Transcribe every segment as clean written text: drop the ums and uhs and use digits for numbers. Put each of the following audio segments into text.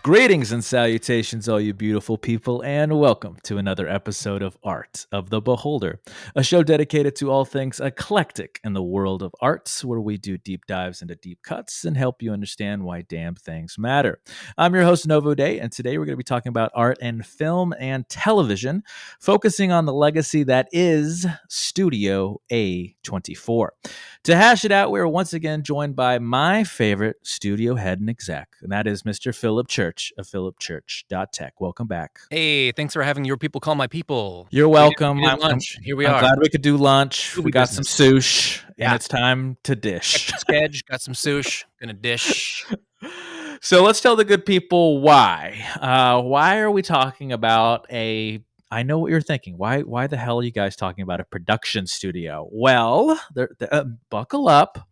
Greetings and salutations, all you beautiful people, and welcome to another episode of Art of the Beholder, a show dedicated to all things eclectic in the world of arts, where we do deep dives into deep cuts and help you understand why damn things matter. I'm your host, Novo Day, and today we're going to be talking about art and film and television, focusing on the legacy that is Studio A24. To hash it out, we're once again joined by my favorite studio head and exec, and that is Mr. Philip Church of philipchurch.tech. Welcome back. Hey, thanks for having your people call my people. You're welcome. We did lunch. Here we I'm are. glad we could do lunch. Movie We got business. some sush, Yeah. and it's time to dish. Check the sketch, got some sush, gonna dish. So let's tell the good people why. Why are we talking about I know what you're thinking. Why the hell are you guys talking about a production studio? Well, buckle up.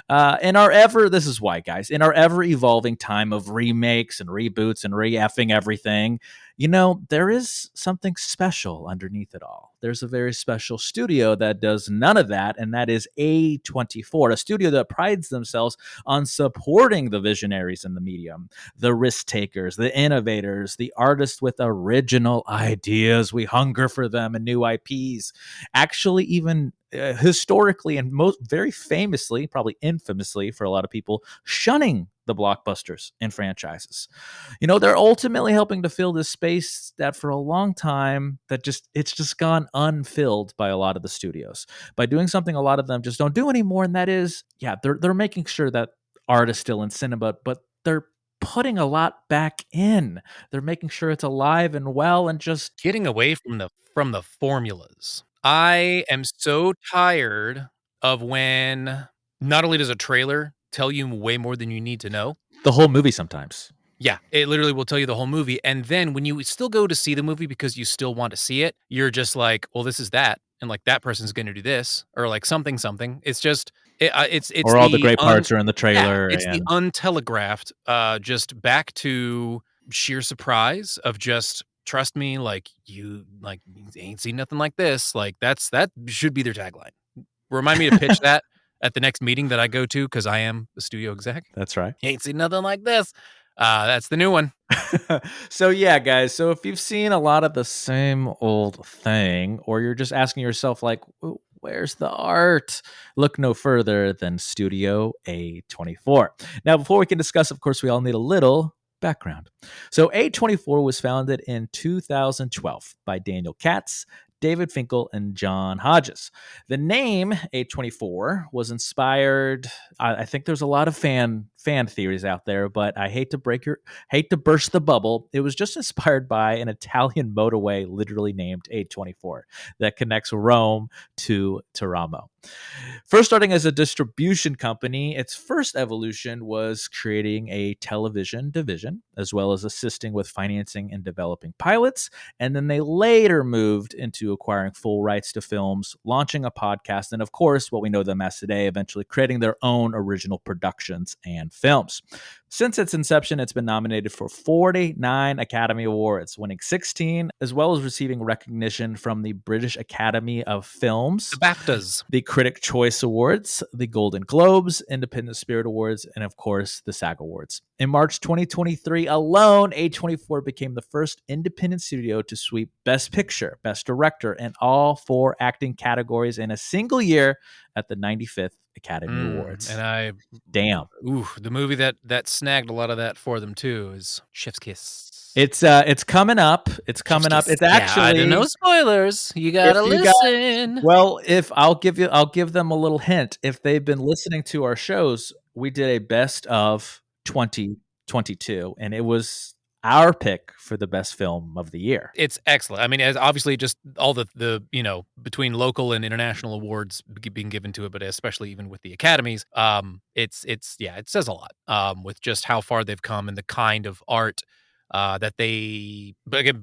This is why, guys, in our ever evolving time of remakes and reboots and re-effing everything, there is something special underneath it all. There's a very special studio that does none of that, and that is A24, a studio that prides themselves on supporting the visionaries in the medium, the risk takers, the innovators, the artists with original ideas. We hunger for them and new IPs. Actually, even historically and very famously, probably infamously for a lot of people, shunning the blockbusters and franchises. They're ultimately helping to fill this space that for a long time it's just gone unfilled by a lot of the studios. By doing something a lot of them just don't do anymore, and that is, they're making sure that art is still in cinema, but they're putting a lot back in. They're making sure it's alive and well and just Getting away from the formulas. I am so tired of when not only does a trailer tell you way more than you need to know. the whole movie sometimes. Yeah, it literally will tell you the whole movie. And then when you still go to see the movie because you still want to see it, you're just like, well, this is that. And like that person's going to do this or like something. It's just, it's or all the great parts are in the trailer. Yeah, it's the untelegraphed, just back to sheer surprise of just trust me, like you ain't seen nothing like this. Like that should be their tagline. Remind me to pitch that at the next meeting that I go to because I am the studio exec. That's right. You ain't seen nothing like this. That's the new one. So yeah, guys. So if you've seen a lot of the same old thing, or you're just asking yourself like, where's the art? Look no further than Studio A24. Now, before we can discuss, of course, we all need a little background. So A24 was founded in 2012 by Daniel Katz, David Finkel, and John Hodges. The name A24 was inspired. I think there's a lot of fan theories out there, but I hate to burst the bubble. It was just inspired by an Italian motorway, literally named A24, that connects Rome to Teramo. First starting as a distribution company, its first evolution was creating a television division, as well as assisting with financing and developing pilots. And then they later moved into acquiring full rights to films, launching a podcast, and of course, what we know them as today, eventually creating their own original productions and films. Since its inception, it's been nominated for 49 Academy Awards, winning 16, as well as receiving recognition from the British Academy of Films, The BAFTAs, the Critic Choice Awards, the Golden Globes, Independent Spirit Awards, and of course, the SAG Awards. In March 2023 alone, A24 became the first independent studio to sweep Best Picture, Best Director, and all 4 acting categories in a single year at the 95th Academy Awards. And the movie that snagged a lot of that for them too is Chef's Kiss. It's coming up. It's coming up. It's actually no spoilers. You gotta listen. Well, if I'll give them a little hint. If they've been listening to our shows, we did a best of 2022, and it was our pick for the best film of the year. It's excellent. I mean, as obviously just all the between local and international awards being given to it, but especially even with the academies, it says a lot with just how far they've come and the kind of art that they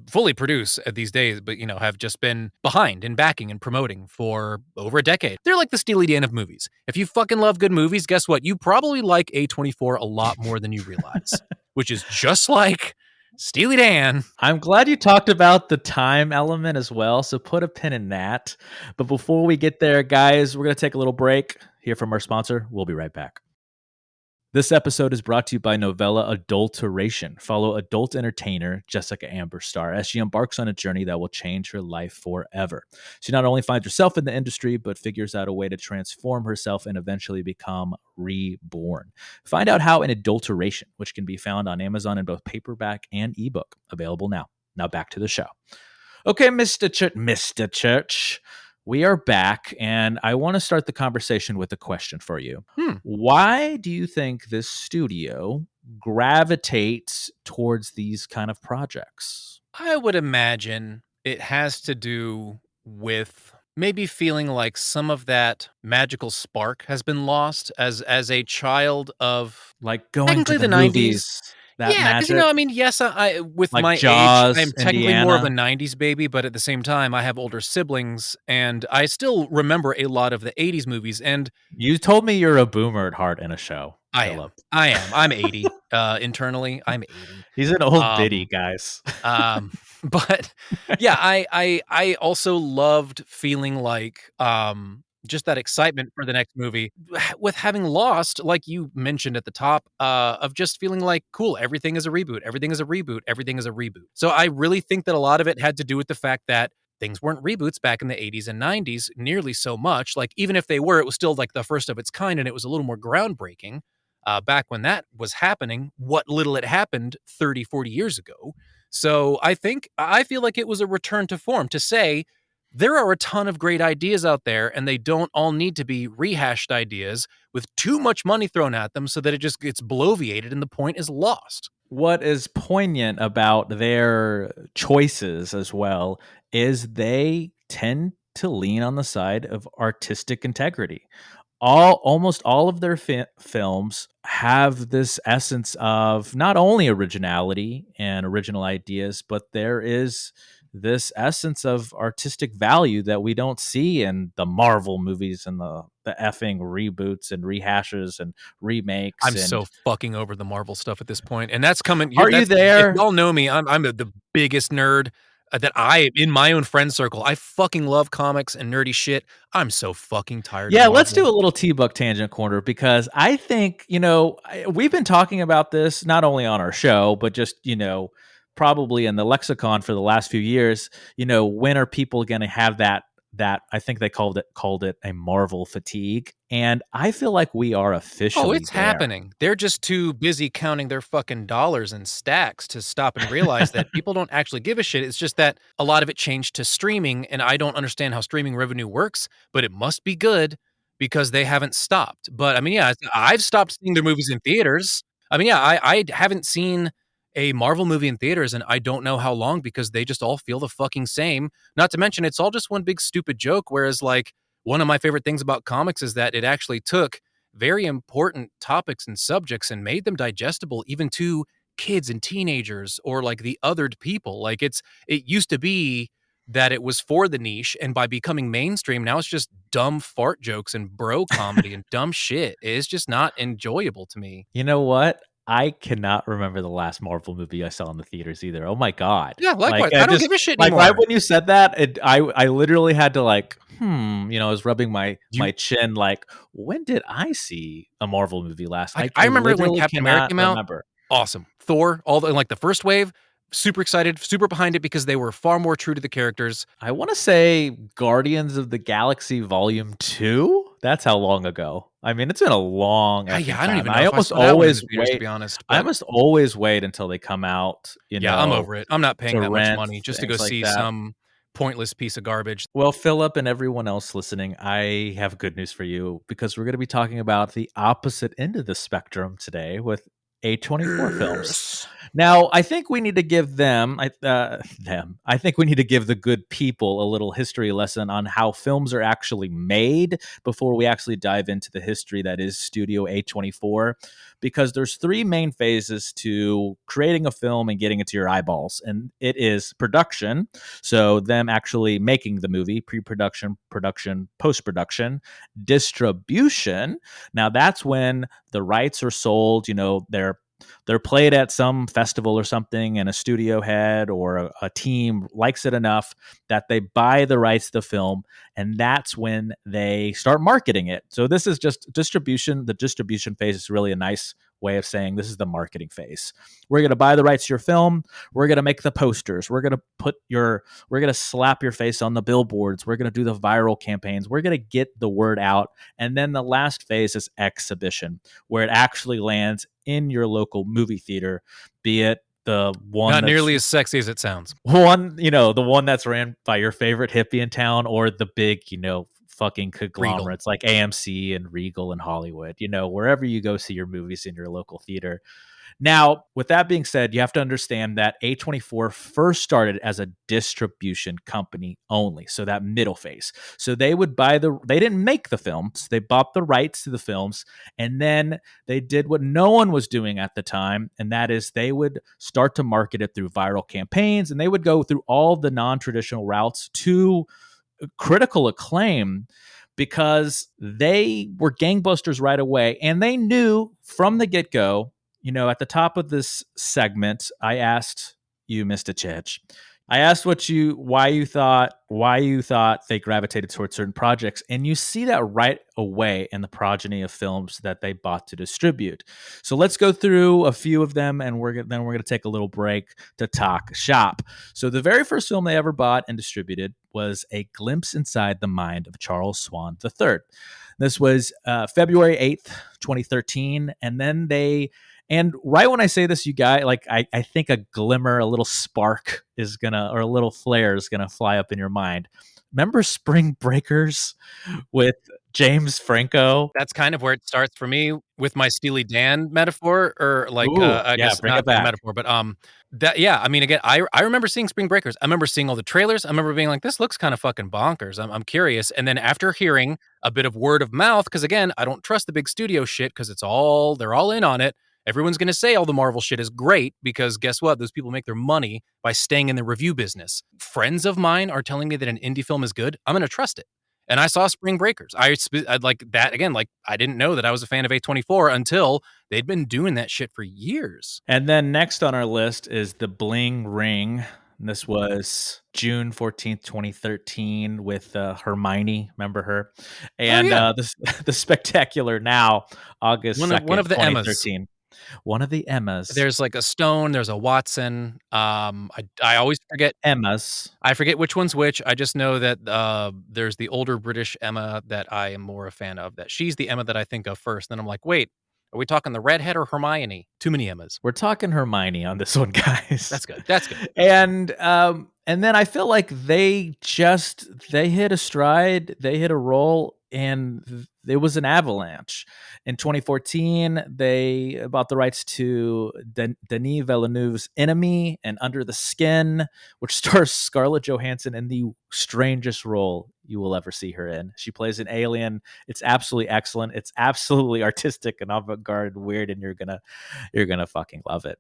fully produce these days, but have just been behind and backing and promoting for over a decade. They're like the Steely Dan of movies. If you fucking love good movies, guess what? You probably like A24 a lot more than you realize, which is just like Steely Dan. I'm glad you talked about the time element as well, so put a pin in that. But before we get there, guys, we're going to take a little break, hear from our sponsor. We'll be right back. This episode is brought to you by novella Adulteration. Follow adult entertainer Jessica Amberstar as she embarks on a journey that will change her life forever. She not only finds herself in the industry, but figures out a way to transform herself and eventually become reborn. Find out how in Adulteration, which can be found on Amazon in both paperback and ebook. Available now. Now back to the show. Okay, Mr. Church, we are back, and I want to start the conversation with a question for you. Why do you think this studio gravitates towards these kind of projects? I would imagine it has to do with maybe feeling like some of that magical spark has been lost as a child of Like going to technically the the 90s. movies, that Yeah, because magic, I mean, yes, I with like my age, I am Jaws, technically more of a Indiana. '90s baby, but at the same time, I have older siblings, and I still remember a lot of the '80s movies, and You told me you're a boomer at heart in a show, I am. Philip. I am. I'm 80. Internally, I'm 80. He's an old biddy, Um, guys. um, but yeah, I also loved feeling like, just that excitement for the next movie with having lost, like you mentioned at the top, of just feeling like, cool, everything is a reboot, everything is a reboot, everything is a reboot. So I really think that a lot of it had to do with the fact that things weren't reboots back in the 80s and 90s nearly so much. Like, even if they were, it was still like the first of its kind, and it was a little more groundbreaking. Back when that was happening, what little it happened 30, 40 years ago. So I feel like it was a return to form to say there are a ton of great ideas out there, and they don't all need to be rehashed ideas with too much money thrown at them so that it just gets bloviated and the point is lost. What is poignant about their choices as well is they tend to lean on the side of artistic integrity. Almost all of their films have this essence of not only originality and original ideas, but there is this essence of artistic value that we don't see in the Marvel movies and the effing reboots and rehashes and remakes. I'm And so fucking over the Marvel stuff at this point, and that's coming. are you That's if there? y'all know me, I'm the biggest nerd that I in my own friend circle. I fucking love comics and nerdy shit. I'm so fucking tired of Yeah, let's do Marvel. a little T-Buck tangent corner because I think, we've been talking about this not only on our show, but just, probably in the lexicon for the last few years, when are people going to have that I think they called it a Marvel fatigue, and I feel like we are Oh, officially it's there. happening. They're just too busy counting their fucking dollars and stacks to stop and realize that people don't actually give a shit. It's just that a lot of it changed to streaming, and I don't understand how streaming revenue works, but it must be good because they haven't stopped. But I mean, yeah, I've stopped seeing their movies in theaters. I mean, yeah, I haven't seen a Marvel movie in theaters, and I don't know how long because they just all feel the fucking same. Not to mention, it's all just one big stupid joke. Whereas, like, one of my favorite things about comics is that it actually took very important topics and subjects and made them digestible even to kids and teenagers or like the othered people. Like, it used to be that it was for the niche, and by becoming mainstream, now it's just dumb fart jokes and bro comedy and dumb shit. It's just not enjoyable to me. You know what? I cannot remember the last Marvel movie I saw in the theaters either. Oh my god! Yeah, Like likewise. I I don't just give a shit like right anymore. when you said that, I literally had to like, I was rubbing my You chin like, when did I see a Marvel movie last? like, I I I remember it when literally Captain America cannot came out. remember. Awesome. Thor, all the like the first wave, super excited, super behind it because they were far more true to the characters. I want to say Guardians of the Galaxy Volume 2. That's how long ago. I mean, it's been a long Yeah, effing I don't time. even know if I saw that one in the theaters, to be honest, I but almost always wait until they come out, yeah, I'm over it. I'm not paying to that much rent money just to go things like see that. some pointless piece of garbage. Well, Philip and everyone else listening, I have good news for you because we're going to be talking about the opposite end of the spectrum today with A24 films. Yes. Now, I think we need to give them. I think we need to give the good people a little history lesson on how films are actually made before we actually dive into the history that is Studio A24. Because there's three main phases to creating a film and getting it to your eyeballs, and it is production, so them actually making the movie, pre-production, production, post-production, distribution. Now that's when the rights are sold, they're They're played at some festival or something, and a studio head or a team likes it enough that they buy the rights to the film, and that's when they start marketing it. So this is just distribution. The distribution phase is really a nice way of saying this is the marketing phase. We're going to buy the rights to your film. We're going to make the posters. We're going to slap your face on the billboards. We're going to do the viral campaigns. We're going to get the word out. And then the last phase is exhibition, where it actually lands in your local movie theater, be it the one Not that's nearly as sexy as it sounds. the one that's ran by your favorite hippie in town, or the big, fucking Regal. conglomerates like AMC and Regal and Hollywood, wherever you go see your movies in your local theater. Now, with that being said, you have to understand that A24 first started as a distribution company only, so that middle phase. So they didn't make the films, they bought the rights to the films, and then they did what no one was doing at the time, and that is they would start to market it through viral campaigns, and they would go through all the non-traditional routes to critical acclaim because they were gangbusters right away. And they knew from the get go, at the top of this segment, I asked you, Mr. Chich, I asked why you thought they gravitated towards certain projects, and you see that right away in the progeny of films that they bought to distribute. So let's go through a few of them, and then we're going to take a little break to talk shop. So the very first film they ever bought and distributed was A Glimpse Inside the Mind of Charles Swan III. This was February 8th, 2013, and right when I say this, you guys, like I think a glimmer, a little spark or a little flare is gonna fly up in your mind. Remember Spring Breakers with James Franco? That's kind of where it starts for me with my Steely Dan metaphor, or like, Ooh, I yeah, guess bring it not a back. metaphor, but, yeah, I mean, again, I remember seeing Spring Breakers. I remember seeing all the trailers. I remember being like, "This looks kinda fucking bonkers. I'm curious." And then after hearing a bit of word of mouth, because again, I don't trust the big studio shit because they're all in on it. Everyone's gonna say all the Marvel shit is great because guess what? Those people make their money by staying in the review business. Friends of mine are telling me that an indie film is good. I'm gonna trust it. And I saw Spring Breakers. I'd like that again. Like I didn't know that I was a fan of A24 until they'd been doing that shit for years. And then next on our list is The Bling Ring. This was June 14th, 2013, with Hermione. Remember her? Oh And yeah, the Spectacular Now, August one 2nd, of the Emmas. 2013. One of the Emmas. There's like a Stone. There's a Watson. I always forget. Emmas. I forget which one's which. I just know that there's the older British Emma that I am more a fan of. That she's the Emma that I think of first. Then I'm like, wait, are we talking the redhead or Hermione? Too many Emmas. We're talking Hermione on this one, guys. That's good. That's good. And then I feel like they hit a stride, they hit a roll, and it was an avalanche. In 2014, they bought the rights to Denis Villeneuve's Enemy and Under the Skin, which stars Scarlett Johansson in the strangest role you will ever see her in. She plays an alien. It's absolutely excellent. It's absolutely artistic and avant-garde and weird, and you're gonna fucking love it.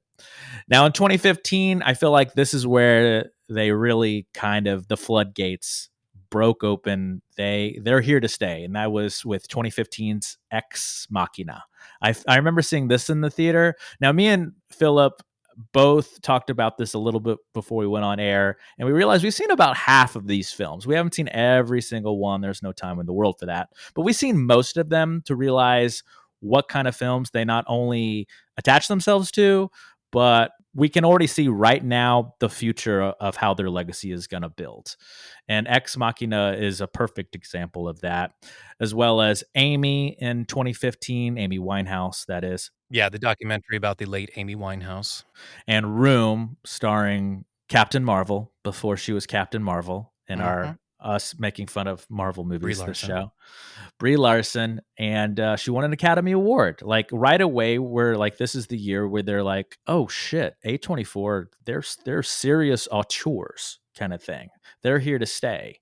Now in 2015, I feel like this is where they really kind of the floodgates broke open. They're here to stay, and that was with 2015's Ex Machina. I remember seeing this in the theater. Now me and Philip both talked about this a little bit before we went on air, and we realized we've seen about half of these films. We haven't seen every single one. There's no time in the world for that, but we've seen most of them to realize what kind of films they not only attach themselves to, but we can already see right now the future of how their legacy is going to build. And Ex Machina is a perfect example of that, as well as Amy in 2015, Amy Winehouse, that is, Yeah, the documentary about the late Amy Winehouse. and Room, starring Captain Marvel before she was Captain Marvel in Mhm. our us making fun of Marvel Brie movies this Larson. show. Brie Larson, and she won an Academy Award. Like right away, we're like, this is the year where they're like, oh shit, A24, they're serious auteurs kind of thing. They're here to stay.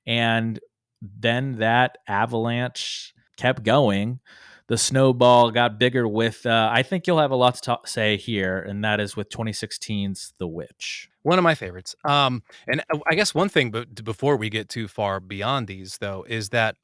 And then that avalanche kept going. The snowball got bigger with, I think you'll have a lot to say here, and that is with 2016's The Witch. One of my favorites. And I guess one thing, but before we get too far beyond these, though, is that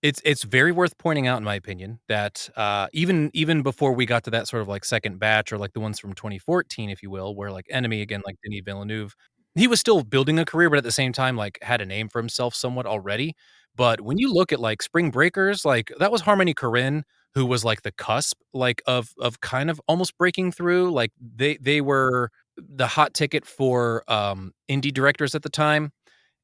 It's very worth pointing out, in my opinion, that, even before we got to that sort of, like, second batch or, like, the ones from 2014, if you will, where, like, Enemy, again, like, Denis Villeneuve, he was still building a career, but at the same time, like, had a name for himself somewhat already. But when you look at, like, Spring Breakers, like, that was Harmony Korine, who was, like, the cusp, like, of kind of almost breaking through, like, they were the hot ticket for, indie directors at the time.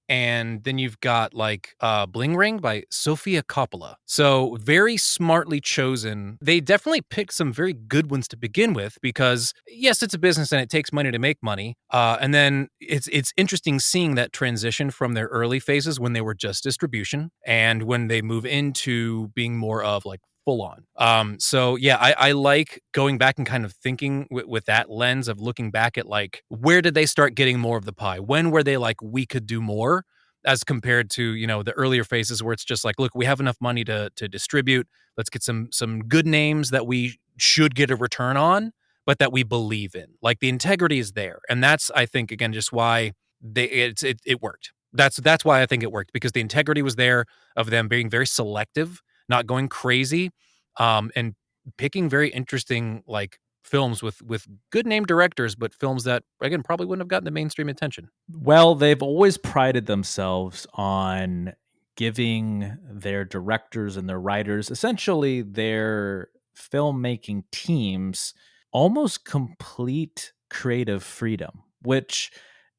And then you've got, like, Bling Ring by Sofia Coppola. So, very smartly chosen. They definitely picked some very good ones to begin with because, yes, it's a business and it takes money to make money, and then it's interesting seeing that transition from their early phases when they were just distribution and when they move into being more of, like, full on. So yeah, I like going back and kind of thinking with that lens of looking back at, like, where did they start getting more of the pie? When were they like, we could do more, as compared to, the earlier phases where it's just like, look, we have enough money to distribute. Let's get some good names that we should get a return on, but that we believe in. Like, the integrity is there, and that's, I think, again, just why it worked. That's why I think it worked, because the integrity was there of them being very selective, not going crazy, and picking very interesting, like, films with good name directors, but films that, again, probably wouldn't have gotten the mainstream attention. Well, they've always prided themselves on giving their directors and their writers, essentially their filmmaking teams, almost complete creative freedom, which,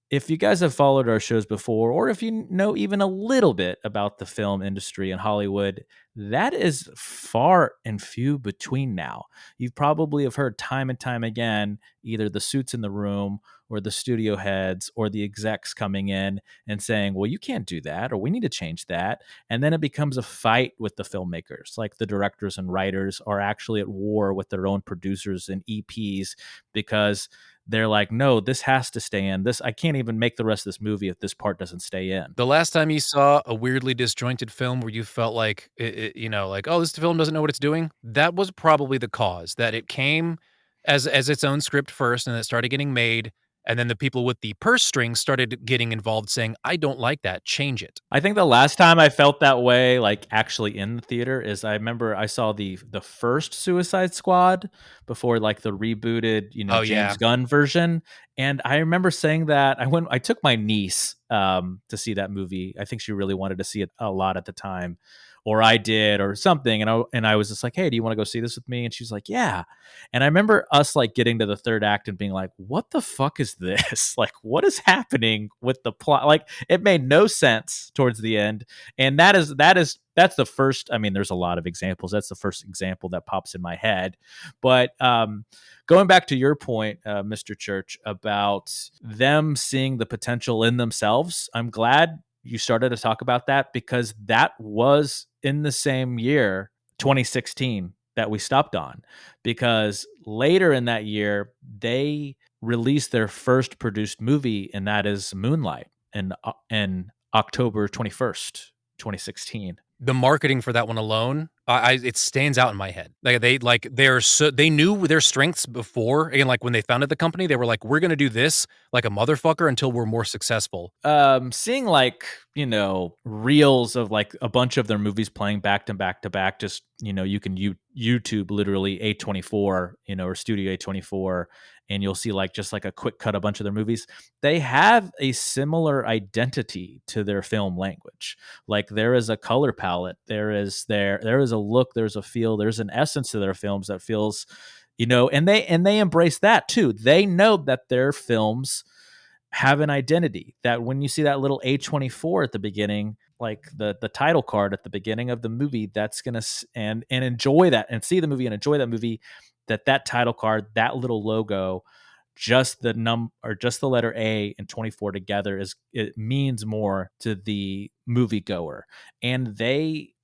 if you guys have followed our shows before, or if you know even a little bit about the film industry in Hollywood, that is far and few between now. You probably have heard time and time again, either the suits in the room or the studio heads or the execs coming in and saying, well, you can't do that, or we need to change that. And then it becomes a fight with the filmmakers. Like, the directors and writers are actually at war with their own producers and EPs because they're like, no, this has to stay in. This, I can't even make the rest of this movie if this part doesn't stay in. The last time you saw a weirdly disjointed film where you felt like like, oh, this film doesn't know what it's doing, that was probably the cause. That it came as its own script first, and it started getting made, and then the people with the purse strings started getting involved, saying, "I don't like that. Change it." I think the last time I felt that way, like actually in the theater, is I remember I saw the first Suicide Squad before, like, the rebooted, Oh James yeah, Gunn version. And I remember saying that I took my niece to see that movie. I think she really wanted to see it a lot at the time, or I did, or something. And I was just like, hey, do you want to go see this with me? And she's like, yeah. And I remember us, like, getting to the third act and being like, what the fuck is this? Like, what is happening with the plot? Like, it made no sense towards the end. And that's the first. I mean, there's a lot of examples. That's the first example that pops in my head. But going back to your point, Mr. Church, about them seeing the potential in themselves, I'm glad you started to talk about that, because that was in the same year, 2016, that we stopped on. Because later in that year, they released their first produced movie, and that is Moonlight, in October 21st, 2016. the marketing for that one alone, it stands out in my head. They knew their strengths before, and, like, when they founded the company, they were like, "We're gonna do this like a motherfucker until we're more successful." Seeing, like, reels of, like, a bunch of their movies playing back to back to back, just, you can YouTube literally A24, or Studio A24, and you'll see, like, just like a quick cut a bunch of their movies. They have a similar identity to their film language. Like, there is a color palette, there is a look, there's a feel, there's an essence to their films that feels, and they embrace that too. They know that their films have an identity, that when you see that little A24 at the beginning, like the title card at the beginning of the movie, that's going to, and enjoy that and see the movie and enjoy that movie, that title card, that little logo, just the or just the letter A and 24 together, it means more to the moviegoer. And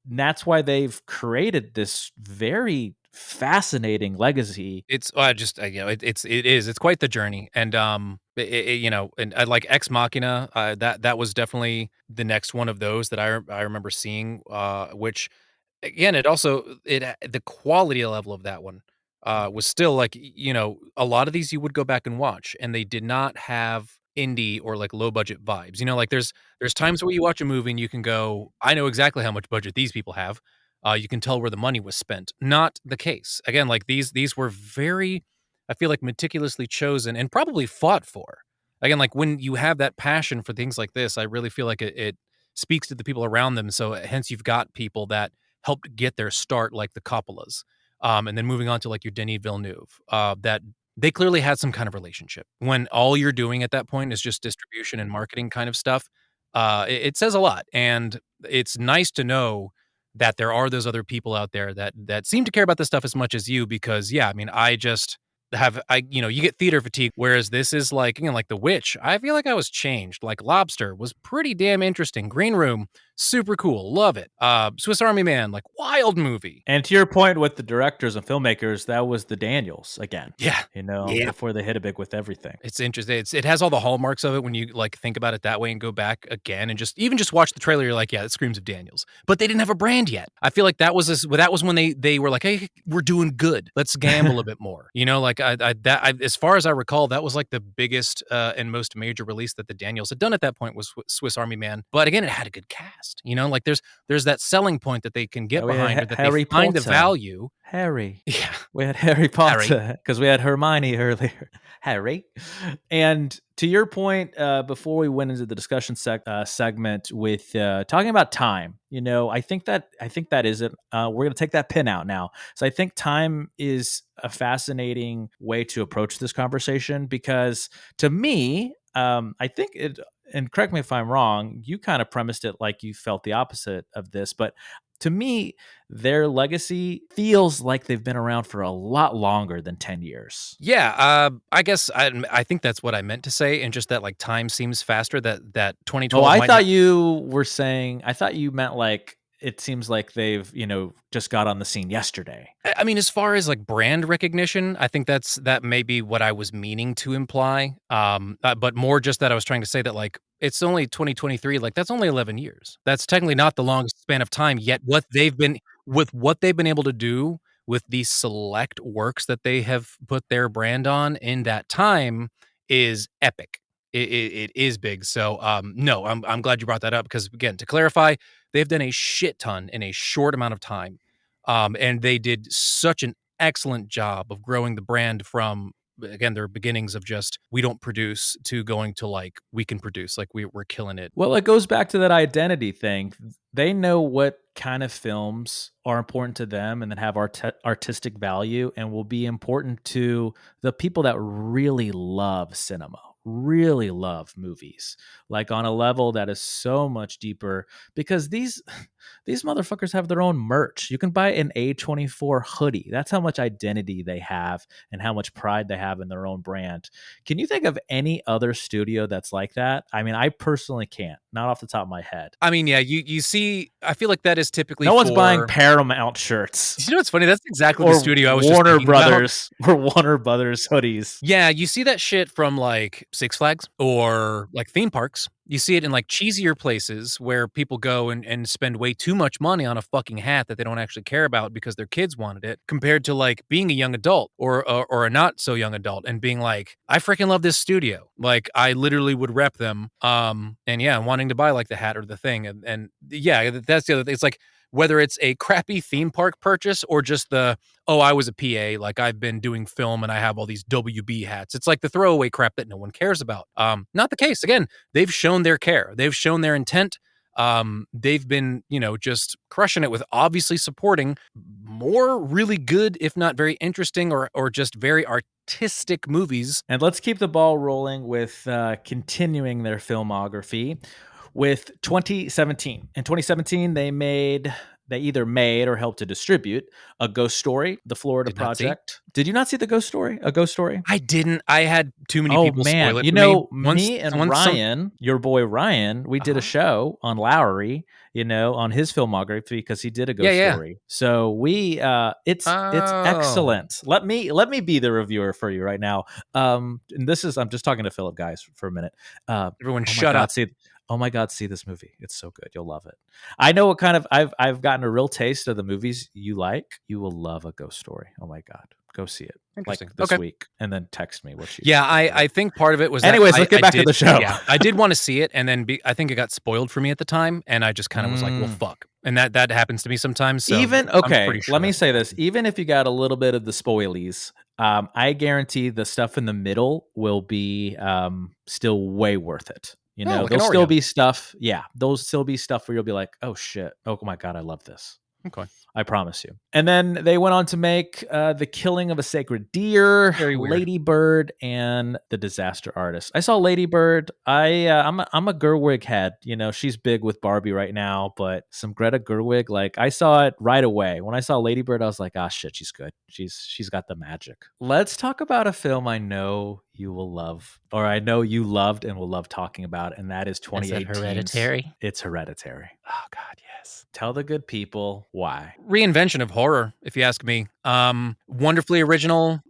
that's why they've created this very fascinating legacy. It's I just it's quite the journey, and, and I like Ex Machina, that was definitely the next one of those that I remember seeing, which, again, the quality level of that one, was still like, a lot of these you would go back and watch, and they did not have indie or like low budget vibes. You know, like there's times where you watch a movie and you can go, I know exactly how much budget these people have. You can tell where the money was spent. Not the case. Again, like these were very, I feel like meticulously chosen and probably fought for. Again, like when you have that passion for things like this, I really feel like it speaks to the people around them. So hence you've got people that helped get their start, like the Coppolas. And then moving on to like your Denis Villeneuve, that they clearly had some kind of relationship. When all you're doing at that point is just distribution and marketing kind of stuff, it says a lot. And it's nice to know that there are those other people out there that seem to care about this stuff as much as you. Because yeah, I mean, I just have you get theater fatigue, whereas this is like, like The Witch. I feel like I was changed. Like Lobster was pretty damn interesting. Green Room, super cool, love it. Swiss Army Man, like wild movie. And to your point with the directors and filmmakers, that was the Daniels again. Yeah. Yeah. Before they hit it big with everything. It's interesting. It has all the hallmarks of it when you like think about it that way and go back again and just watch the trailer. You're like, yeah, it screams of Daniels. But they didn't have a brand yet. I feel like that was when they were like, hey, we're doing good. Let's gamble a bit more. Like as far as I recall, that was like the biggest and most major release that the Daniels had done at that point was Swiss Army Man. But again, it had a good cast. Like there's that selling point that they can get behind, or that Harry they find the Potter. value. Harry. Yeah. We had Harry Potter because we had Hermione earlier. Harry. And to your point, before we went into the discussion segment with talking about time, I think that is it. We're going to take that pin out now. So I think time is a fascinating way to approach this conversation because to me, I think it, and correct me if I'm wrong, you kind of premised it like you felt the opposite of this, but to me, their legacy feels like they've been around for a lot longer than 10 years. Yeah, I guess I think that's what I meant to say, and just that like time seems faster. That Oh, 2012 I might not. thought you were saying, I thought you meant like it seems like they've, just got on the scene yesterday. I mean, as far as like brand recognition, I think that may be what I was meaning to imply. But more just that I was trying to say that like it's only 2023, like that's only 11 years. That's technically not the longest span of time yet. What they've been able to do with these select works that they have put their brand on in that time is epic. It is big. So no, I'm glad you brought that up because again, to clarify, they've done a shit ton in a short amount of time. And they did such an excellent job of growing the brand from, again, their beginnings of just we don't produce to going to like we can produce, like we're killing it. Well, it goes back to that identity thing. They know what kind of films are important to them and that have artistic value and will be important to the people that really love cinema, really love movies, like on a level that is so much deeper because these motherfuckers have their own merch. You can buy an A24 hoodie. That's how much identity they have and how much pride they have in their own brand. Can you think of any other studio that's like that? I mean, I personally can't, not off the top of my head. I mean, yeah, you see, I feel like that is typically No one's buying Paramount shirts. You know what's funny? That's exactly or the studio I was Warner just thinking about. Brothers or Warner Brothers hoodies. Yeah, you see that shit from like Six Flags or like theme parks. You see it in like cheesier places where people go and spend way too much money on a fucking hat that they don't actually care about because their kids wanted it, compared to like being a young adult or a not so young adult and being like, I freaking love this studio. Like I literally would rep them. And yeah, wanting to buy like the hat or the thing. And yeah, that's the other thing. It's like whether it's a crappy theme park purchase or just oh, I was a PA, like I've been doing film and I have all these WB hats. It's like the throwaway crap that no one cares about. Not the case. Again, they've shown their care. They've shown their intent. They've been, just crushing it with obviously supporting more really good, if not very interesting or just very artistic movies. And let's keep the ball rolling with continuing their filmography with 2017. In 2017, they either made or helped to distribute A Ghost Story, The Florida Project. Did you not see The Ghost Story? A Ghost Story? I didn't. I had too many people spoil it for me. Me and Ryan, your boy Ryan, we did a show on Lowry, on his filmography because he did A Ghost Story. So we, it's excellent. Let me be the reviewer for you right now. And I'm just talking to Philip, guys, for a minute. Everyone, shut up. Oh my God, see this movie. It's so good. You'll love it. I know what kind of I've gotten a real taste of the movies you like. You will love A Ghost Story. Oh my God. Go see it. Like Interesting. this Okay. week, and then text me what you Yeah, think of it. I think part of it was that Anyways, let's get back to the show. yeah, I did wanna see it, and then I think it got spoiled for me at the time, and I just kinda was like, "Well, Mm. fuck." And that happens to me sometimes, so Even I'm okay, pretty sure let me that's what say this. happened. Even if you got a little bit of the spoilies, I guarantee the stuff in the middle will be still way worth it. You Oh, know, like an there'll still Oreo. be stuff. Yeah, there'll still be stuff where you'll be like, oh shit, oh my god, I love this. Okay. I promise you. And then they went on to make The Killing of a Sacred Deer, Very weird. Lady Bird, and The Disaster Artist. I saw Lady Bird. I'm a Gerwig head. You know, she's big with Barbie right now, but some Greta Gerwig, like I saw it right away. When I saw Lady Bird, I was like, ah, shit, she's good. She's got the magic. Let's talk about a film I know you will love, or I know you loved and will love talking about, and that is Is it 2018's Hereditary? It's Hereditary. Oh god, yes. Tell the good people why. Reinvention of horror, if you ask me. Wonderfully original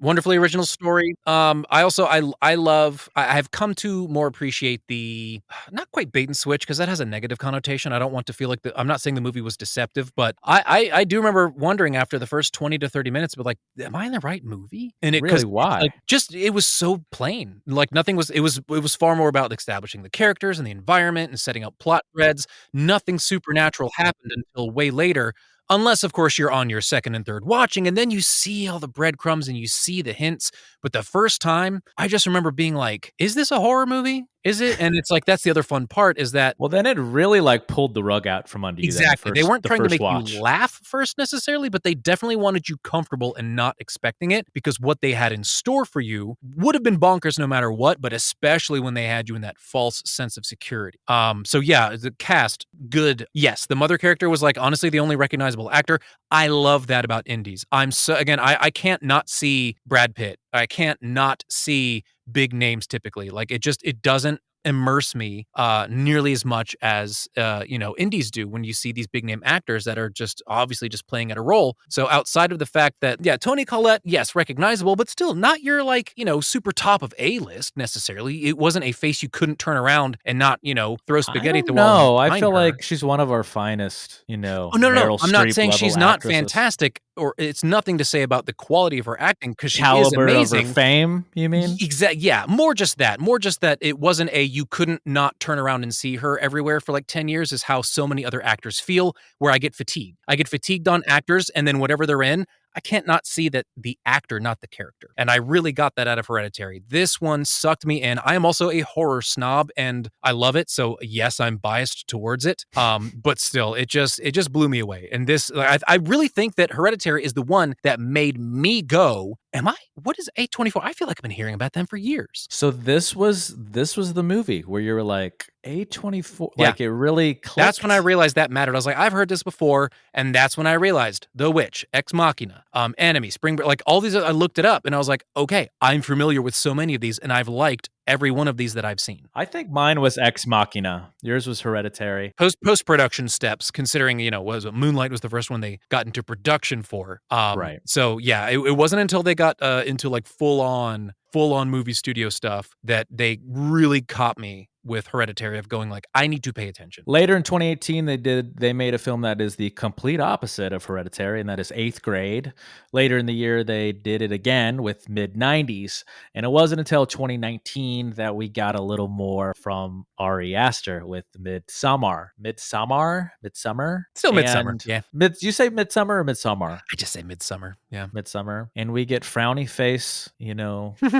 story. I also I love I have come to more appreciate the not quite bait and switch because that has a negative connotation. I don't want to feel like I'm not saying the movie was deceptive, but I do remember wondering after the first 20 to 30 minutes, but like, am I in the right movie? And it Really, because it's like why? just it was so plain. Like nothing was it was far more about establishing the characters and the environment and setting up plot threads. Nothing supernatural happened until way later. Unless, of course, you're on your second and third watching, and then you see all the breadcrumbs and you see the hints. But the first time, I just remember being like, is this a horror movie? Is it? And it's like, that's the other fun part is that Well, then it really like pulled the rug out from under you then exactly. They weren't the trying to first make you watch. laugh first necessarily, but they definitely wanted you comfortable and not expecting it because what they had in store for you would have been bonkers no matter what, but especially when they had you in that false sense of security. So yeah, the cast, good. Yes, the mother character was like honestly the only recognizable actor. I love that about indies. I'm so again, I can't not see Brad Pitt. I can't not see big names typically. Like it doesn't immerse me nearly as much as indies do when you see these big name actors that are just obviously just playing at a role. So outside of the fact that Toni Collette, yes, recognizable, but still not your like super top of A list necessarily. It wasn't a face you couldn't turn around and not throw I spaghetti at don't the wall and know. I find feel her. like she's one of our finest, Oh, no, no, no. Meryl I'm not Streep saying level she's not actresses. fantastic, or it's nothing to say about the quality of her acting because she is Caliber of her amazing. fame, you mean? Yeah, more just that. More just that it wasn't a you couldn't not turn around and see her everywhere for like 10 years is how so many other actors feel, where I get fatigued. I get fatigued on actors, and then whatever they're in, I can't not see that the actor, not the character. And I really got that out of Hereditary. This one sucked me in. I am also a horror snob and I love it. So yes, I'm biased towards it. But still, it just blew me away. And this, I really think that Hereditary is the one that made me go, what is A24? I feel like I've been hearing about them for years. So this was the movie where you were like A24, Yeah. like it really clicked. That's when I realized that mattered. I was like, I've heard this before, and that's when I realized The Witch, Ex Machina, Enemy, Spring Break, like all these. I looked it up, and I was like, okay, I'm familiar with so many of these, and I've liked every one of these that I've seen. I think mine was Ex Machina. Yours was Hereditary. Post production steps, considering was Moonlight was the first one they got into production for. Right. So yeah, it wasn't until they got into like full on movie studio stuff that they really caught me with Hereditary of going like, I need to pay attention. Later in 2018, they made a film that is the complete opposite of Hereditary, and that is Eighth Grade. Later in the year, they did it again with Mid 90s, and it wasn't until 2019 that we got a little more from Ari Aster with Midsummer. Still Midsummer, And yeah. You say Midsummer or Midsummer? I just say Midsummer, yeah. Midsummer, and we get frowny face,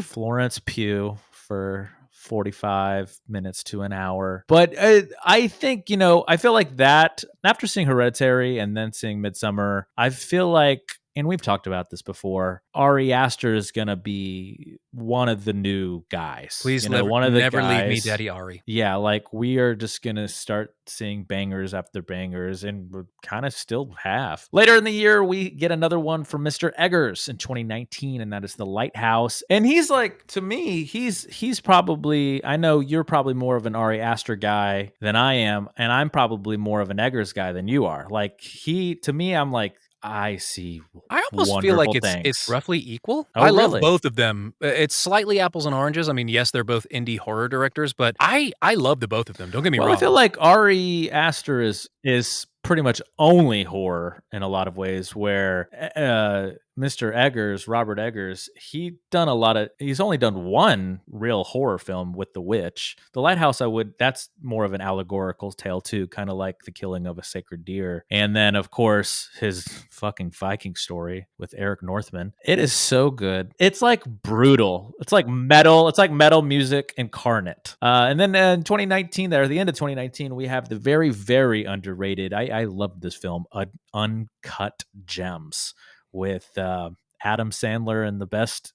Florence Pugh for 45 minutes to an hour. But I think, I feel like that after seeing Hereditary and then seeing Midsummer, I feel like, and we've talked about this before, Ari Aster is going to be one of the new guys. Please One of the never guys. leave me, Daddy Ari. Yeah, like we are just going to start seeing bangers after bangers, and we kind of still have. Later in the year, we get another one from Mr. Eggers in 2019, and that is The Lighthouse. And he's like, to me, he's probably, I know you're probably more of an Ari Aster guy than I am, and I'm probably more of an Eggers guy than you are. Like to me, I'm like, I see. I almost feel like it's things. roughly equal. Oh, I really? love both of them. It's slightly apples and oranges. I mean, yes, they're both indie horror directors, but I love the both of them. Don't get me wrong. I feel like Ari Aster is pretty much only horror in a lot of ways, where Mr. Eggers, Robert Eggers, he's only done one real horror film with The Witch. The Lighthouse, that's more of an allegorical tale too, kind of like The Killing of a Sacred Deer. And then, of course, his fucking Viking story with Eric Northman. It is so good. It's like brutal. It's like metal. It's like metal music incarnate. And then in 2019, there at the end of 2019, we have the very, very underrated. I loved this film, Uncut Gems, with Adam Sandler in the best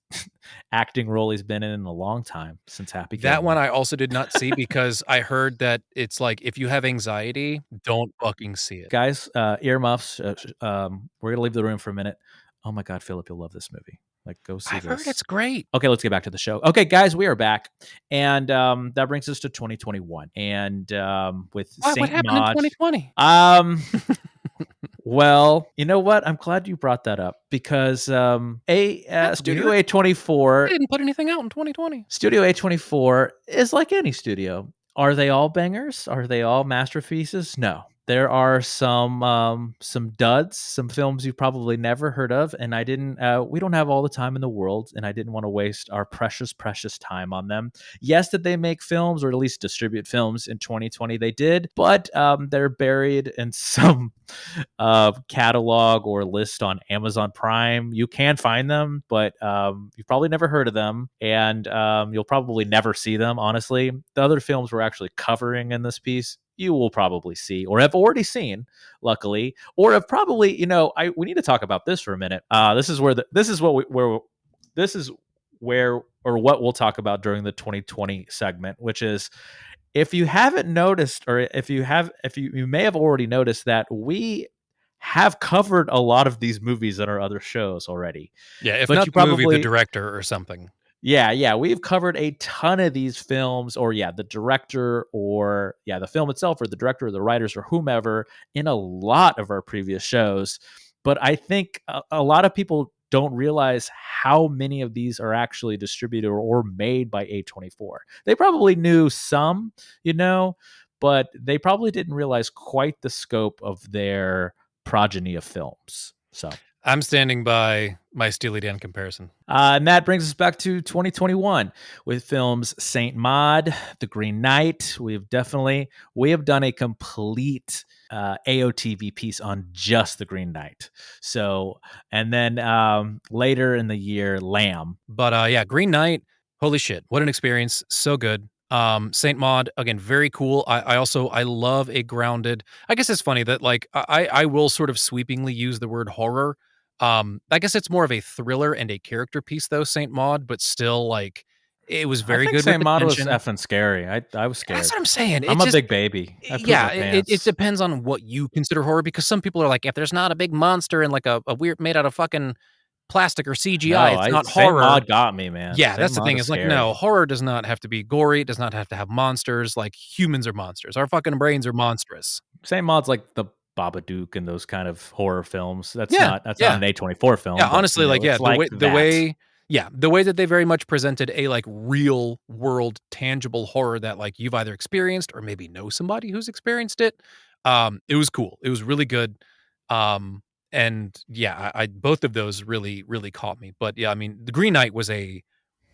acting role he's been in a long time, since Happy That Gilmore. one I also did not see because I heard that it's like, if you have anxiety, don't fucking see it. Guys, earmuffs. We're gonna leave the room for a minute. Oh my God, Philip, you'll love this movie. Like, go see I've heard this. it's great. Okay, let's get back to the show. Okay, guys, we are back, and that brings us to 2021, and with Why? What Saint happened in Maud. 2020? Well, you know what? I'm glad you brought that up because That's Studio weird. They A24 didn't put anything out in 2020. Studio A24 is like any studio. Are they all bangers? Are they all masterpieces? No. There are some duds, some films you've probably never heard of, and I didn't. We don't have all the time in the world, and I didn't want to waste our precious, precious time on them. Yes, did they make films or at least distribute films in 2020? They did, but they're buried in some catalog or list on Amazon Prime. You can find them, but you've probably never heard of them, and you'll probably never see them. Honestly, the other films we're actually covering in this piece, you will probably see or have already seen, luckily, or have probably, we need to talk about this for a minute. This is where or what we'll talk about during the 2020 segment, which is, if you haven't noticed, or if you may have already noticed, that we have covered a lot of these movies in our other shows already. Yeah, if But not you the movie, the probably, director or something. yeah, we've covered a ton of these films, or the director, or the film itself, or the director, or the writers, or whomever, in a lot of our previous shows. But I think a lot of people don't realize how many of these are actually distributed or made by A24. They probably knew some, but they probably didn't realize quite the scope of their progeny of films. So I'm standing by my Steely Dan comparison. and that brings us back to 2021 with films Saint Maud, The Green Knight. We have done a complete AOTV piece on just The Green Knight. So, and then later in the year, Lamb. But yeah, Green Knight, holy shit, what an experience. So good. Saint Maud, again, very cool. I love a grounded. I guess it's funny that like I will sort of sweepingly use the word horror. I guess it's more of a thriller and a character piece though, Saint Maud, but still like it was I very think good with Saint the Maud was tension. effing scary. I was scared. That's what I'm saying. I'm It a just big baby. I pooped yeah, my it pants. depends on what you consider horror because some people are like, if there's not a big monster and like a weird made out of fucking plastic or CGI, No, it's I not Saint horror. Maud got me, man. Yeah, Saint that's the Maud thing is is like, no, scary. horror does not have to be gory, it does not have to have monsters, like, humans are monsters, our fucking brains are monstrous. Saint Maud's like the Babadook and those kind of horror films. That's Yeah, not yeah. an A24 Yeah, film, but honestly, like, yeah, it's like that. the way that they very much presented a, like, real world tangible horror that, like, you've either experienced or maybe know somebody who's experienced it, it was cool, it was really good, um, and yeah, I both of those really, really caught me, but yeah, I mean, The Green Knight was a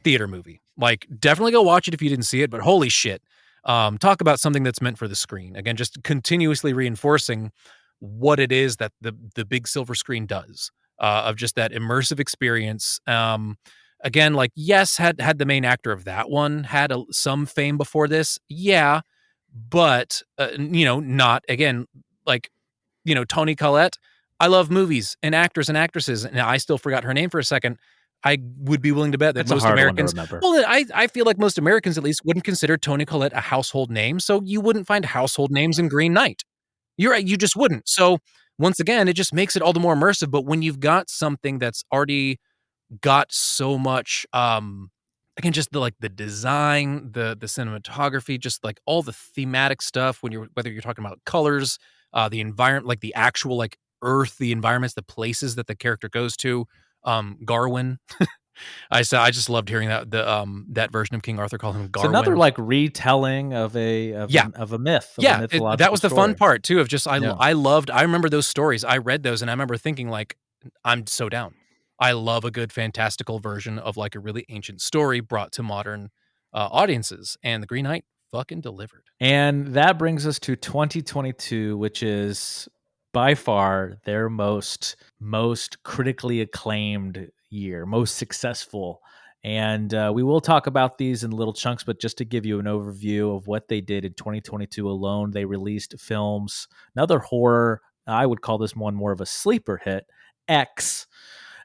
theater movie. Like, definitely go watch it if you didn't see it, but holy shit. Talk about something that's meant for the screen. Again, just continuously reinforcing what it is that the big silver screen does, of just that immersive experience. Again, like, yes, had the main actor of that one had some fame before this, yeah, but not again like Toni Collette. I love movies and actors and actresses, and I still forgot her name for a second. I would be willing to bet that It's a most hard one to Americans remember. well, I feel like most Americans at least wouldn't consider Toni Collette a household name, so you wouldn't find household names in Green Knight. You're right, you just wouldn't. So, once again, it just makes it all the more immersive, but when you've got something that's already got so much, again, just the design, the cinematography, just, like, all the thematic stuff when whether you're talking about colors, the environment, like, the actual, like, earth, the environments, the places that the character goes to, Garwin. I just loved hearing that version of King Arthur call him It's another Garwin. like retelling of Yeah. a myth, of a Yeah, that mythological was the fun story. part too of just Yeah. I remember those stories. I read those and I remember thinking like, I'm so down. I love a good fantastical version of like a really ancient story brought to modern audiences, and The Green Knight fucking delivered. And that brings us to 2022, which is by far their most critically acclaimed year, most successful. And we will talk about these in little chunks, but just to give you an overview of what they did in 2022 alone, they released films, another horror. I would call this one more of a sleeper hit, X.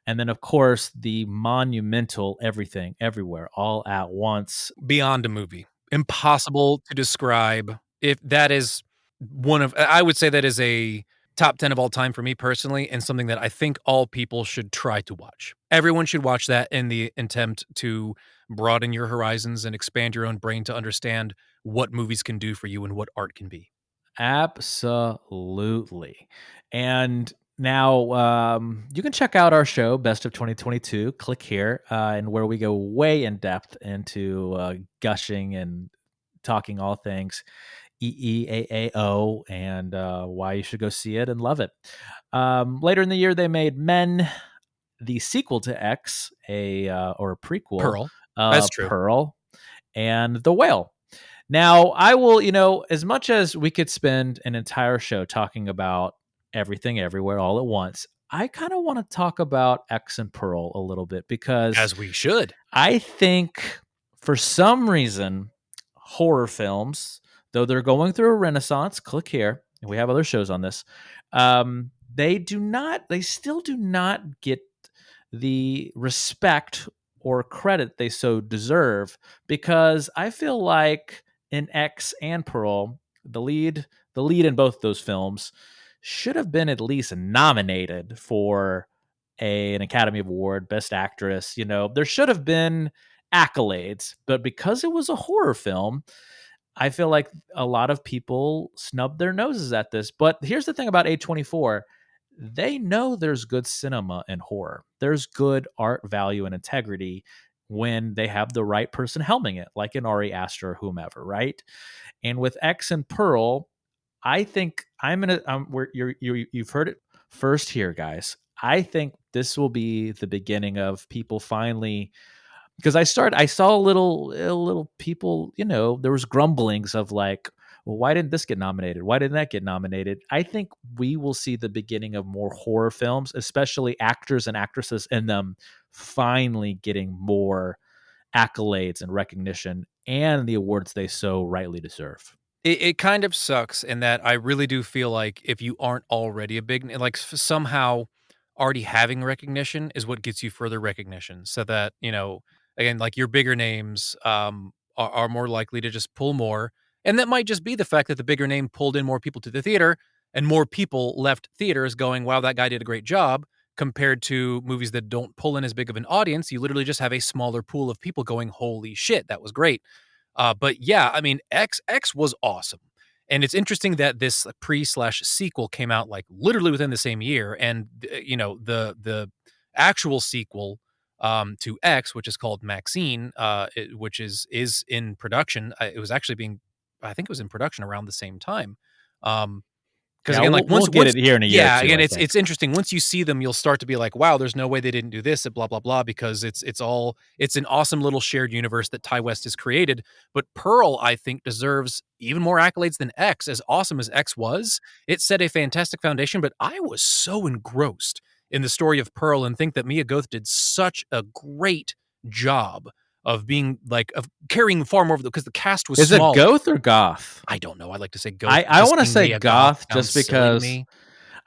And then, of course, the monumental Everything, Everywhere, All at Once. Beyond a movie. Impossible to describe. If that is one of I would say that is a top 10 of all time for me personally, and something that I think all people should try to watch. Everyone should watch that in the attempt to broaden your horizons and expand your own brain to understand what movies can do for you and what art can be. Absolutely. And now you can check out our show, Best of 2022. Click here, and where we go way in depth into gushing and talking all things EEAAO and why you should go see it and love it. Later in the year, they made Men, the sequel to X, or a prequel, Pearl. That's true. Pearl, and The Whale. Now, I will, as much as we could spend an entire show talking about Everything Everywhere All at Once, I kind of want to talk about X and Pearl a little bit because As we should. I think for some reason, horror films, though they're going through a renaissance, click here, and we have other shows on this, they still do not get the respect or credit they so deserve, because I feel like in X and Pearl, the lead in both those films should have been at least nominated for an Academy Award, Best Actress. There should have been accolades, but because it was a horror film, I feel like a lot of people snubbed their noses at this. But here's the thing about A24. They know there's good cinema in horror. There's good art value and integrity when they have the right person helming it, like an Ari Aster or whomever, right? And with X and Pearl, I think you've heard it first here, guys. I think this will be the beginning of people finally, because I saw a little people, there was grumblings of like, well, why didn't this get nominated? Why didn't that get nominated? I think we will see the beginning of more horror films, especially actors and actresses in them finally getting more accolades and recognition and the awards they so rightly deserve. It kind of sucks in that I really do feel like if you aren't already a big like somehow already having recognition is what gets you further recognition, so that, again, like your bigger names are more likely to just pull more. And that might just be the fact that the bigger name pulled in more people to the theater and more people left theaters going, wow, that guy did a great job, compared to movies that don't pull in as big of an audience. You literally just have a smaller pool of people going, holy shit, that was great. But yeah, I mean, X was awesome. And it's interesting that this pre/sequel came out like literally within the same year. And, the actual sequel to X, which is called Maxine, which is in production. I think it was in production around the same time. Because Yeah, again, like we'll get once it here in a year or yeah, two, again, I it's think. interesting. Once you see them, you'll start to be like, wow, there's no way they didn't do this at blah blah blah, because it's an awesome little shared universe that Ty West has created. But Pearl, I think, deserves even more accolades than X. As awesome as X was, it set a fantastic foundation. But I was so engrossed in the story of Pearl and think that Mia Goth did such a great job of being like of carrying far more of because the cast was Is it smaller. Goth or Goth? I don't know. I like to say Goth. I Just want to saying say Mia Goth Goth sounds just silly to because me.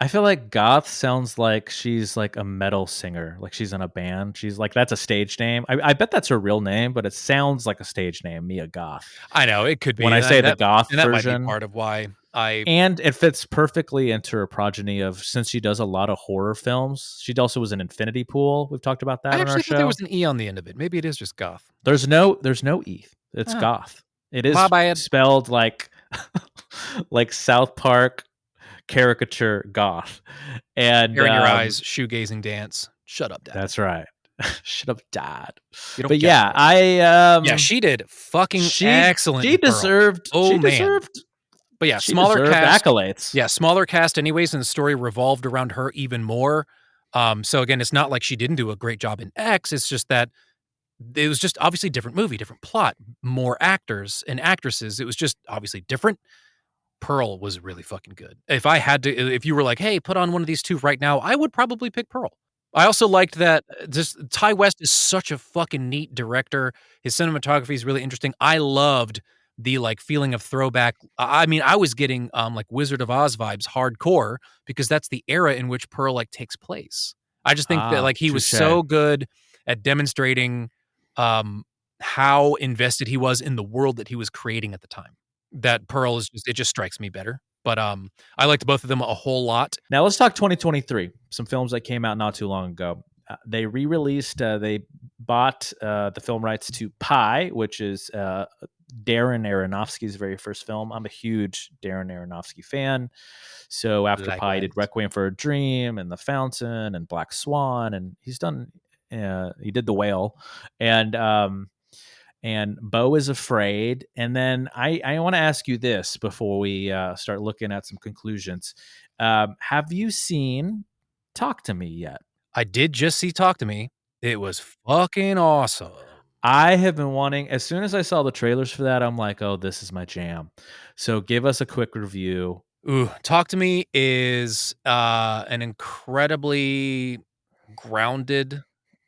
I feel like Goth sounds like she's like a metal singer, like she's in a band. She's like, that's a stage name. I bet that's her real name, but it sounds like a stage name, Mia Goth. I know it could When be, I say and the Goth that might be version, part of why I and it fits perfectly into her progeny of, since she does a lot of horror films. She also was in Infinity Pool. We've talked about that on our actually thought there show. was an E on the end of it. Maybe it is just goth. There's no E. It's Ah, Goth. It my is bad. spelled like like South Park caricature goth. And Hair in your eyes, shoegazing dance. Shut up, Dad. that's right. Should have died. You don't But get yeah, it. I Yeah, she did fucking she excellent she in Pearl. deserved Oh, man. But yeah, she smaller deserved cast. accolades. Yeah, smaller cast anyways, and the story revolved around her even more. So again, it's not like she didn't do a great job in X. It's just that it was just obviously different movie, different plot, more actors and actresses. It was just obviously different. Pearl was really fucking good. If you were like, "Hey, put on one of these two right now," I would probably pick Pearl. I also liked that just Ty West is such a fucking neat director. His cinematography is really interesting. I loved the like feeling of throwback. I mean, I was getting like Wizard of Oz vibes hardcore because that's the era in which Pearl like takes place. I just think that Ah, like he was touche. so good at demonstrating um how invested he was in the world that he was creating at the time. That Pearl is just it just strikes me better. But I liked both of them a whole lot. Now let's talk 2023. Some films that came out not too long ago. They re-released. They bought the film rights to Pi, which is Darren Aronofsky's very first film. I'm a huge Darren Aronofsky fan. So after Pi, he did Likewise. Requiem for a Dream and The Fountain and Black Swan, and he's done. He did The Whale, and Beau is Afraid. And then I want to ask you this before we start looking at some conclusions. Have you seen Talk to Me yet? I did just see Talk to Me. It was fucking awesome. I have been wanting, as soon as I saw the trailers for that, I'm like, oh, this is my jam. So give us a quick review. Ooh, Talk to Me is an incredibly grounded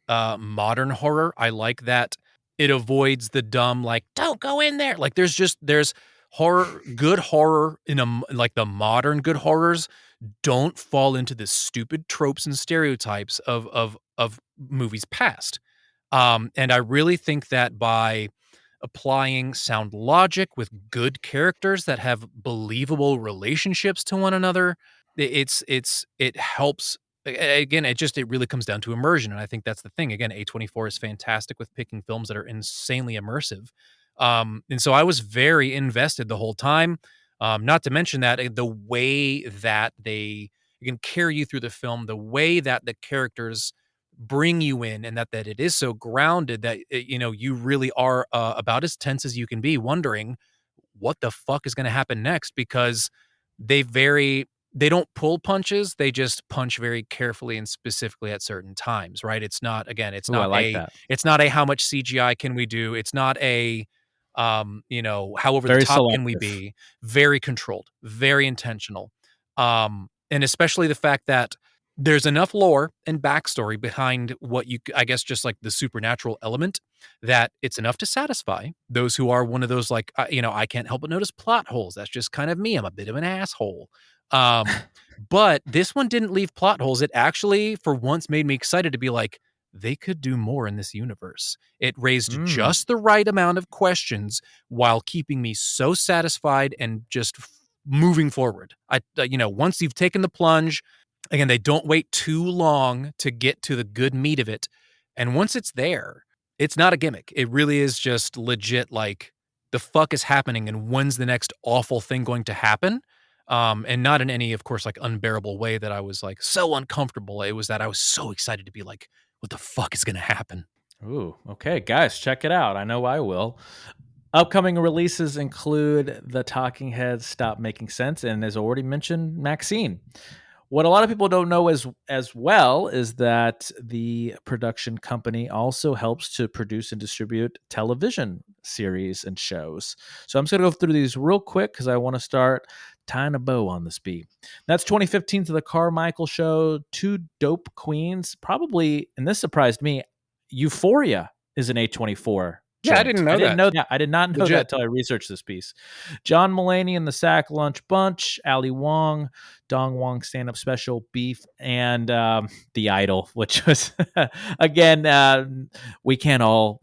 modern horror. I like that it avoids the dumb like don't go in there. Like there's horror, good horror like the modern good horrors don't fall into the stupid tropes and stereotypes of movies past. And I really think that by applying sound logic with good characters that have believable relationships to one another, it helps. Again, it really comes down to immersion, and I think that's the thing. Again, A24 is fantastic with picking films that are insanely immersive, and so I was very invested the whole time. Not to mention that the way that they can carry you through the film, the way that the characters bring you in, and that it is so grounded that you really are about as tense as you can be, wondering what the fuck is going to happen next because they very they don't pull punches, they just punch very carefully and specifically at certain times, right? It's not again, Ooh, I like that. it's not a how much CGI can we do? It's not a how over the Very top can we selective. be? Very controlled, very intentional. And especially the fact that there's enough lore and backstory behind what I guess just like the supernatural element that it's enough to satisfy those who are one of those like I can't help but notice plot holes. That's just kind of me. I'm a bit of an asshole. Um, but this one didn't leave plot holes. It actually, for once, made me excited to be like, they could do more in this universe. It raised Mm. just the right amount of questions while keeping me so satisfied and just moving forward. Once you've taken the plunge, again, they don't wait too long to get to the good meat of it. And once it's there, it's not a gimmick. It really is just legit like the fuck is happening and when's the next awful thing going to happen? And not in any, of course, like unbearable way that I was like so uncomfortable. It was that I was so excited to be like, what the fuck is gonna happen? Ooh, okay, guys, check it out. I know I will. Upcoming releases include The Talking Heads Stop Making Sense, and as already mentioned, Maxine. What a lot of people don't know as well is that the production company also helps to produce and distribute television series and shows. So I'm just going to go through these real quick because I want to start tying a bow on this beat. That's 2015 to The Carmichael Show, Two Dope Queens, probably, and this surprised me, Euphoria is an A24 Yeah, I joint. didn't I know didn't that. know that. I did not know that Legit. until I researched this piece. John Mulaney and the Sack Lunch Bunch, Ali Wong, Dong Wong stand up special, Beef, and The Idol, which was again, we can't all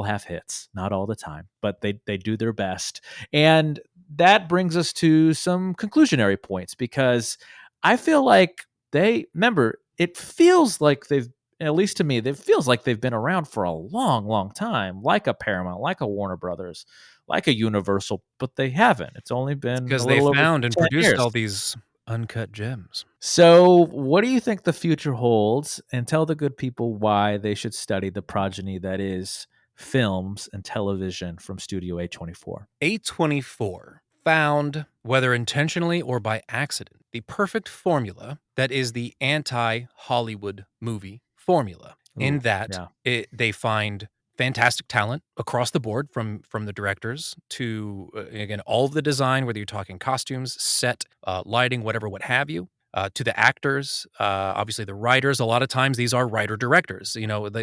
have hits, not all the time, but they do their best. And that brings us to some conclusionary points because I feel like they remember it feels like they've, at least to me, it feels like they've been around for a long, long time, like a Paramount, like a Warner Brothers, like a Universal, but they haven't. It's only been a Because they little over found and 10 produced years. all these uncut gems. So, what do you think the future holds? And tell the good people why they should study the progeny that is films and television from Studio A24. A24. found, whether intentionally or by accident, the perfect formula that is the anti-Hollywood movie formula, in Ooh, that yeah. they find fantastic talent across the board, from the directors to, again, all of the design, whether you're talking costumes, set, lighting, whatever, what have you, to the actors, obviously the writers. A lot of times these are writer directors.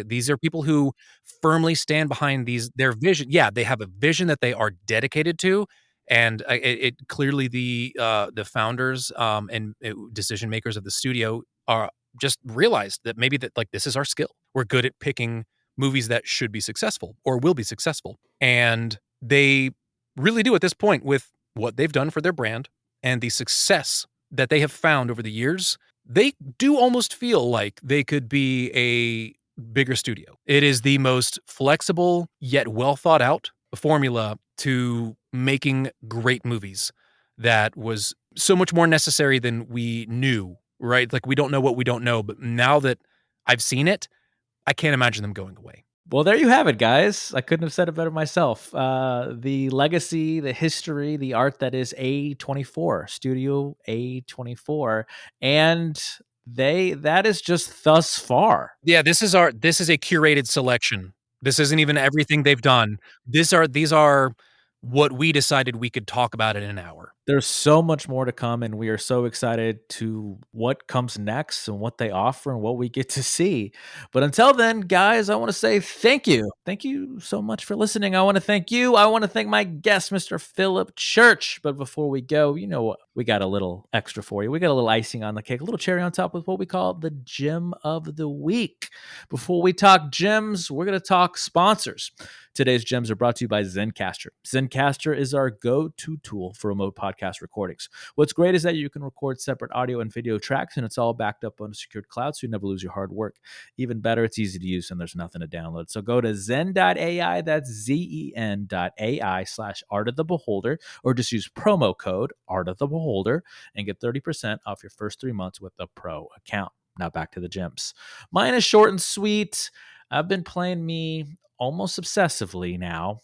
These are people who firmly stand behind their vision. Yeah, they have a vision that they are dedicated to, and it clearly the founders, and decision makers of the studio are just realized that maybe that, like, this is our skill. We're good at picking movies that should be successful or will be successful, and they really do at this point with what they've done for their brand and the success that they have found over the years. They do almost feel like they could be a bigger studio. It is the most flexible yet well thought out formula to making great movies that was so much more necessary than we knew, right? Like, we don't know what we don't know, but now that I've seen it, I can't imagine them going away. Well, there you have it, guys. I couldn't have said it better myself. The legacy, the history, the art that is A24, Studio A24. And that is just thus far. Yeah, this is a curated selection. This isn't even everything they've done. These are what we decided we could talk about in an hour. There's so much more to come, and we are so excited to what comes next and what they offer and what we get to see. But until then, guys, I want to say thank you. Thank you so much for listening. I want to thank you. I want to thank my guest, Mr. Philip Church. But before we go, you know what? We got a little extra for you. We got a little icing on the cake, a little cherry on top with what we call the gem of the week. Before we talk gems, we're going to talk sponsors. Today's gems are brought to you by Zencastr. Zencastr is our go-to tool for remote podcast recordings. What's great is that you can record separate audio and video tracks, and it's all backed up on a secured cloud, so you never lose your hard work. Even better, it's easy to use, and there's nothing to download. So go to zen.ai, that's zen.ai/Art of the Beholder, or just use promo code Art of the Beholder and get 30% off your first 3 months with a pro account. Now back to the gems. Mine is short and sweet. I've been playing me almost obsessively now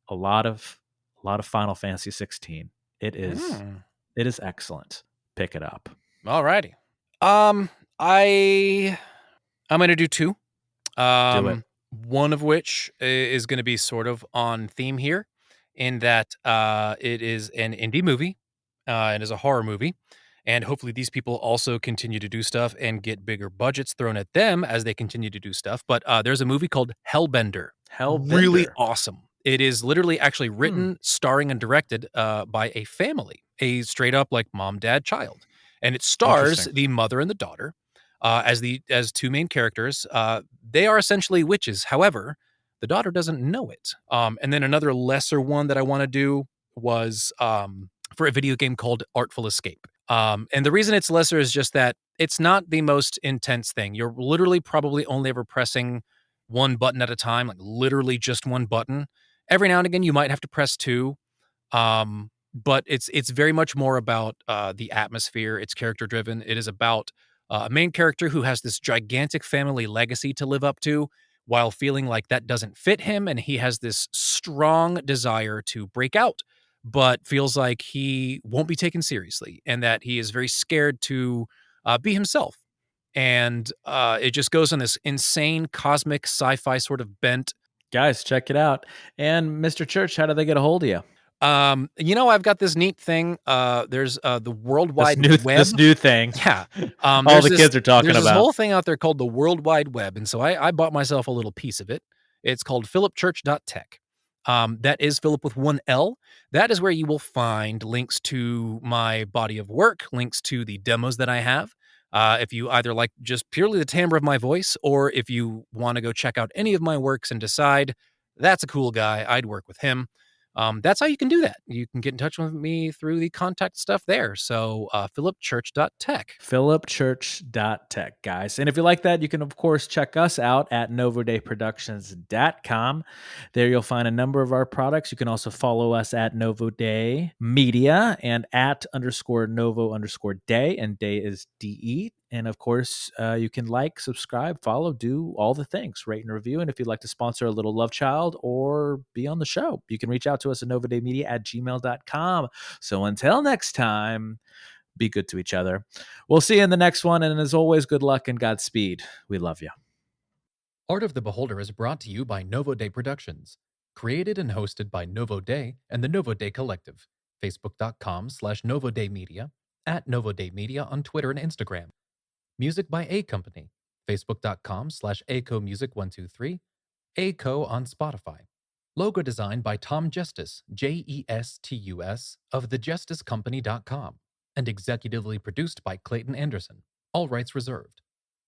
a lot of Final Fantasy 16. It is Mm. it is excellent. Pick it up. Alrighty. Um, I I'm gonna do two. Do it. One of which is gonna be sort of on theme here, in that it is an indie movie, it is a horror movie, and hopefully these people also continue to do stuff and get bigger budgets thrown at them as they continue to do stuff. But there's a movie called Hellbender. Really Hellbender. awesome. It is literally actually Hmm. written, starring, and directed by a family, a straight up like mom, dad, child, and it stars Interesting. the mother and the daughter as two main characters. They are essentially witches. However, the daughter doesn't know it. And then another lesser one that I want to do was for a video game called Artful Escape. And the reason it's lesser is just that it's not the most intense thing. You're literally probably only ever pressing one button at a time, like literally just one button. Every now and again, you might have to press two. But it's very much more about the atmosphere. It's character driven. It is about a main character who has this gigantic family legacy to live up to, while feeling like that doesn't fit him, and he has this strong desire to break out, but feels like he won't be taken seriously, and that he is very scared to be himself. And it just goes on this insane cosmic sci-fi sort of bent. Guys, check it out. And Mr. Church, how do they get a hold of you? I've got this neat thing. There's the World This Wide new Web. this new thing. Yeah. All the kids are talking There's this about. whole thing out there called the World Wide Web, and so I bought myself a little piece of it. It's called philipchurch.tech. That is Philip with one L. That is where you will find links to my body of work, links to the demos that I have. If you either like just purely the timbre of my voice, or if you want to go check out any of my works and decide that's a cool guy, I'd work with him. That's how you can do that. You can get in touch with me through the contact stuff there. So philipchurch.tech. philipchurch.tech, guys. And if you like that, you can, of course, check us out at novodayproductions.com. There you'll find a number of our products. You can also follow us at Novo Day Media and at _Novo_Day, and day is DE. And of course, you can like, subscribe, follow, do all the things, rate and review. And if you'd like to sponsor a little love child or be on the show, you can reach out to us at novodaymedia@gmail.com. So until next time, be good to each other. We'll see you in the next one. And as always, good luck and Godspeed. We love you. Art of the Beholder is brought to you by Novo Day Productions. Created and hosted by Novo Day and the Novo Day Collective. Facebook.com/Novo Day Media, at Novo Day Media on Twitter and Instagram. Music by A Company. Facebook.com/ACO Music 123. ACO on Spotify. Logo design by Tom Justice, JESTUS, of thejusticecompany.com, and executively produced by Clayton Anderson. All rights reserved.